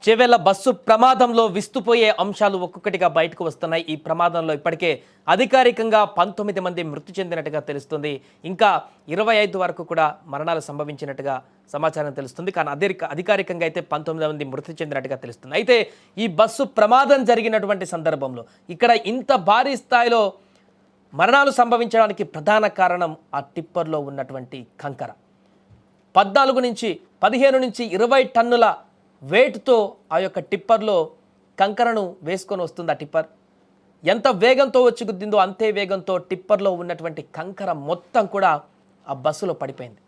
Chevella bus ప్రమాదంలో విస్తుపోయే అంశాలు ఒక్కొక్కటిగా బయటకు వస్తున్నాయి. ఈ ప్రమాదంలో ఇప్పటికే అధికారికంగా 19 మంది మృతి చెందినట్టుగా తెలుస్తుంది. ఇంకా 25 వరకు కూడా మరణాలు సంభవించినట్టుగా సమాచారం తెలుస్తుంది. కానీ అధికారికంగా అయితే 19 మంది మృతి చెందినట్టుగా తెలుస్తుంది. అయితే ఈ బస్సు ప్రమాదం జరిగినటువంటి సందర్భంలో ఇక్కడ ఇంత భారీ స్థాయిలో మరణాలు సంభవించడానికి ప్రధాన కారణం ఆ టిప్పర్లో ఉన్నటువంటి కంకర. 14 నుంచి 15 నుంచి 20 టన్నుల వెయిట్తో ఆ యొక్క టిప్పర్లో కంకరను వేసుకొని వస్తుంది. ఆ టిప్పర్ ఎంత వేగంతో వచ్చి గుద్దిందో అంతే వేగంతో టిప్పర్లో ఉన్నటువంటి కంకర మొత్తం కూడా ఆ బస్సులో పడిపోయింది.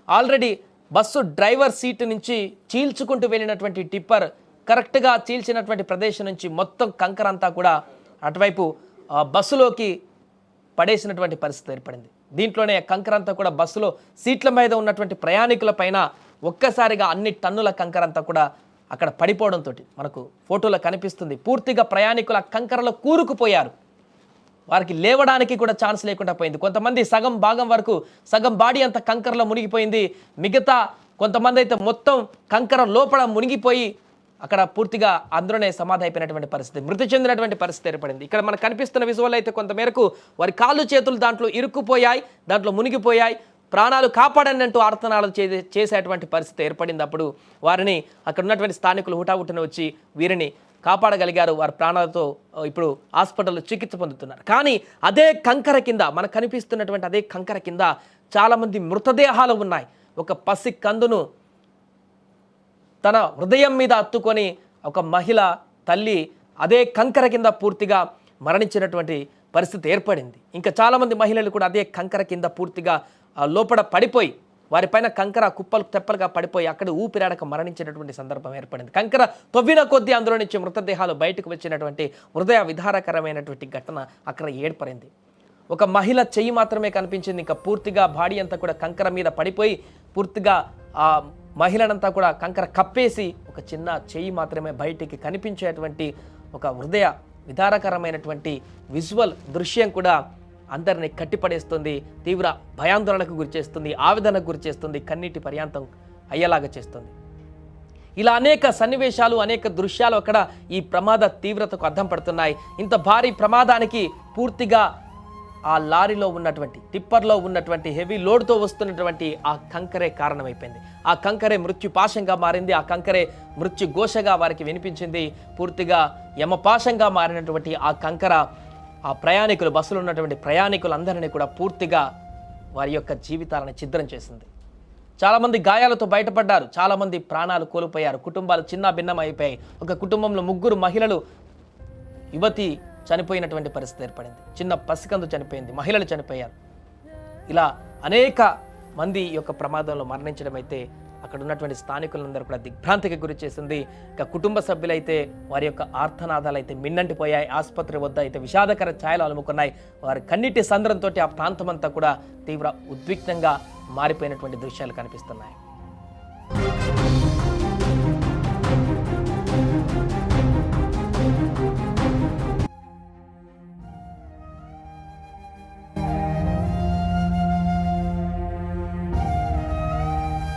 ఆల్రెడీ బస్సు డ్రైవర్ సీటు నుంచి చీల్చుకుంటూ వెళ్ళినటువంటి టిప్పర్ కరెక్ట్గా చీల్చినటువంటి ప్రదేశం నుంచి మొత్తం కంకర అంతా కూడా అటువైపు బస్సులోకి పడేసినటువంటి పరిస్థితి ఏర్పడింది. దీంట్లోనే కంకర అంతా కూడా బస్సులో సీట్ల మీద ఉన్నటువంటి ప్రయాణికుల పైన ఒక్కసారిగా అన్ని టన్నుల కంకర అంతా కూడా అక్కడ పడిపోవడంతో మనకు ఫోటోలో కనిపిస్తుంది. పూర్తిగా ప్రయాణికుల కంకరలో కూరుకుపోయారు. వారికి లేవడానికి కూడా ఛాన్స్ లేకుండా పోయింది. కొంతమంది సగం భాగం వరకు సగం బాడీ అంతా కంకరలో మునిగిపోయింది. మిగతా కొంతమంది అయితే మొత్తం కంకర లోపల మునిగిపోయి అక్కడ పూర్తిగా అందులోనే సమాధి అయిపోయినటువంటి పరిస్థితి, మృతి చెందినటువంటి పరిస్థితి ఏర్పడింది. ఇక్కడ మనకు కనిపిస్తున్న విజువల్ అయితే కొంతమేరకు వారి కాళ్ళు చేతులు దాంట్లో ఇరుక్కుపోయాయి, దాంట్లో మునిగిపోయాయి. ప్రాణాలు కాపాడని అంటూ ఆర్తనాలు చేసేటువంటి పరిస్థితి ఏర్పడింది. అప్పుడు వారిని అక్కడ ఉన్నటువంటి స్థానికులు హుటాహుటిన వచ్చి వీరిని కాపాడగలిగారు. వారి ప్రాణాలతో ఇప్పుడు హాస్పిటల్లో చికిత్స పొందుతున్నారు. కానీ అదే కంకర కింద మనకు కనిపిస్తున్నటువంటి అదే కంకర కింద చాలామంది మృతదేహాలు ఉన్నాయి. ఒక పసి కందును తన హృదయం మీద అత్తుకొని ఒక మహిళ తల్లి అదే కంకర కింద పూర్తిగా మరణించినటువంటి పరిస్థితి ఏర్పడింది. ఇంకా చాలామంది మహిళలు కూడా అదే కంకర కింద పూర్తిగా లోపల పడిపోయి వారిపైన కంకర కుప్పలు తెప్పలుగా పడిపోయి అక్కడ ఊపిరాడక మరణించినటువంటి సందర్భం ఏర్పడింది. కంకర తవ్విన కొద్దీ అందులో నుంచి మృతదేహాలు బయటకు వచ్చినటువంటి హృదయ విదారకరమైనటువంటి ఘటన అక్కడ ఏర్పడింది. ఒక మహిళ చెయ్యి మాత్రమే కనిపించింది. ఇంకా పూర్తిగా బాడీ అంతా కూడా కంకర మీద పడిపోయి పూర్తిగా ఆ మహిళనంతా కూడా కంకర కప్పేసి ఒక చిన్న చెయ్యి మాత్రమే బయటికి కనిపించేటువంటి ఒక హృదయ విదారకరమైనటువంటి విజువల్ దృశ్యం కూడా అందరినీ కట్టిపడేస్తుంది. తీవ్ర భయాందోళనకు గురిచేస్తుంది, ఆవేదనకు గురిచేస్తుంది, కన్నీటి పర్యాంతం అయ్యేలాగా చేస్తుంది. ఇలా అనేక సన్నివేశాలు, అనేక దృశ్యాలు అక్కడ ఈ ప్రమాద తీవ్రతకు అద్దం పడుతున్నాయి. ఇంత భారీ ప్రమాదానికి పూర్తిగా ఆ లారీలో ఉన్నటువంటి టిప్పర్లో ఉన్నటువంటి హెవీ లోడ్తో వస్తున్నటువంటి ఆ కంకరే కారణమైపోయింది. ఆ కంకరే మృత్యుపాశంగా మారింది. ఆ కంకరే మృత్యు ఘోషగా వారికి వినిపించింది. పూర్తిగా యమపాశంగా మారినటువంటి ఆ కంకర ఆ ప్రయాణికులు, బస్సులో ఉన్నటువంటి ప్రయాణికులందరినీ కూడా పూర్తిగా వారి యొక్క జీవితాలను ఛిద్రం చేసింది. చాలామంది గాయాలతో బయటపడ్డారు, చాలామంది ప్రాణాలు కోల్పోయారు, కుటుంబాలు చిన్న భిన్నం అయిపోయాయి. ఒక కుటుంబంలో 3 మహిళలు, యువతి చనిపోయినటువంటి పరిస్థితి ఏర్పడింది. చిన్న పసికందు చనిపోయింది, మహిళలు చనిపోయారు. ఇలా అనేక మంది యొక్క ప్రమాదంలో మరణించడం అయితే అక్కడ ఉన్నటువంటి స్థానికులందరూ కూడా దిగ్భ్రాంతికి గురి చేసింది. ఇక కుటుంబ సభ్యులైతే వారి యొక్క ఆర్తనాదాలు అయితే మిన్నంటిపోయాయి. ఆసుపత్రి వద్ద అయితే విషాదకర ఛాయలు అలుముకున్నాయి. వారి కన్నీటి సంద్రంతో ఆ ప్రాంతం అంతా కూడా తీవ్ర ఉద్విగ్నంగా మారిపోయినటువంటి దృశ్యాలు కనిపిస్తున్నాయి.